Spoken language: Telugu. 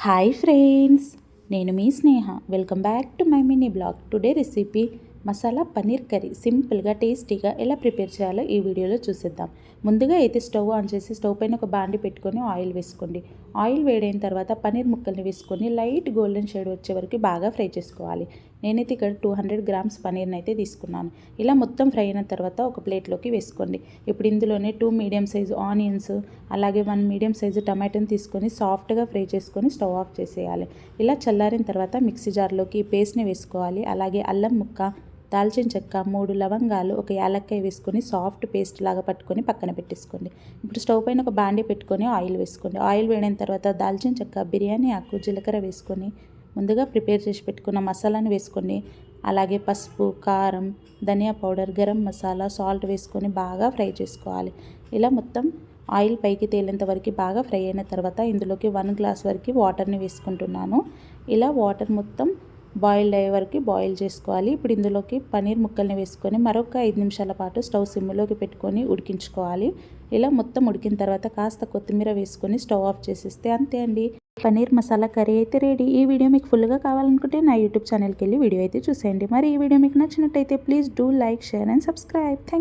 హాయ్ ఫ్రెండ్స్, నేను మీ Sneha. Welcome back to my mini vlog. Today recipe masala paneer curry. సింపుల్గా టేస్టీగా ఎలా ప్రిపేర్ చేయాలో ఈ వీడియోలో చూసేద్దాం. ముందుగా అయితే స్టవ్ ఆన్ చేసి స్టవ్ పైన ఒక బాండి పెట్టుకొని ఆయిల్ వేసుకోండి. ఆయిల్ వేడైన తర్వాత పన్నీర్ ముక్కల్ని వేసుకొని లైట్ గోల్డెన్ షేడ్ వచ్చే వరకు బాగా ఫ్రై చేసుకోవాలి. నేనైతే ఇక్కడ 200 గ్రామ్స్ పన్నీర్ని అయితే తీసుకున్నాను. ఇలా మొత్తం ఫ్రై అయిన తర్వాత ఒక ప్లేట్లోకి వేసుకోండి. ఇప్పుడు ఇందులోనే 2 మీడియం సైజు ఆనియన్స్, అలాగే 1 మీడియం సైజు టమాటోని తీసుకొని సాఫ్ట్గా ఫ్రై చేసుకొని స్టవ్ ఆఫ్ చేసేయాలి. ఇలా చల్లారిన తర్వాత మిక్సీ జార్లోకి పేస్ట్ని వేసుకోవాలి. అలాగే అల్లం ముక్క, దాల్చిన చెక్క, 3 లవంగాలు, ఒక యాలక్కాయ వేసుకొని సాఫ్ట్ పేస్ట్ లాగా పట్టుకొని పక్కన పెట్టేసుకోండి. ఇప్పుడు స్టవ్ పైన ఒక బాండి పెట్టుకొని ఆయిల్ వేసుకోండి. ఆయిల్ వేడిన తర్వాత దాల్చిన చెక్క, బిర్యానీ ఆకు, జీలకర్ర వేసుకొని ముందుగా ప్రిపేర్ చేసి పెట్టుకున్న మసాలాని వేసుకోండి. అలాగే పసుపు, కారం, ధనియా పౌడర్, గరం మసాలా, సాల్ట్ వేసుకొని బాగా ఫ్రై చేసుకోవాలి. ఇలా మొత్తం ఆయిల్ పైకి తేలేంత వరకు బాగా ఫ్రై అయిన తర్వాత ఇందులోకి 1 గ్లాస్ వరకు వాటర్ని వేసుకుంటున్నాను. ఇలా వాటర్ మొత్తం బాయిల్డ్ అయ్యే వరకు బాయిల్ చేసుకోవాలి. ఇప్పుడు ఇందులోకి పన్నీర్ ముక్కల్ని వేసుకొని మరొక 5 నిమిషాల పాటు స్టవ్ సిమ్లోకి పెట్టుకొని ఉడికించుకోవాలి. ఇలా మొత్తం ఉడికిన తర్వాత కాస్త కొత్తిమీర వేసుకొని స్టవ్ ఆఫ్ చేసేస్తే అంతే అండి, పన్నీర్ మసాలా కర్రీ అయితే రెడీ. ఈ వీడియో మీకు ఫుల్గా కావాలనుకుంటే నా యూట్యూబ్ ఛానల్కి వెళ్ళి వీడియో అయితే చూసేయండి. మరి ఈ వీడియో మీకు నచ్చినట్టయితే please do like, share and subscribe. Thank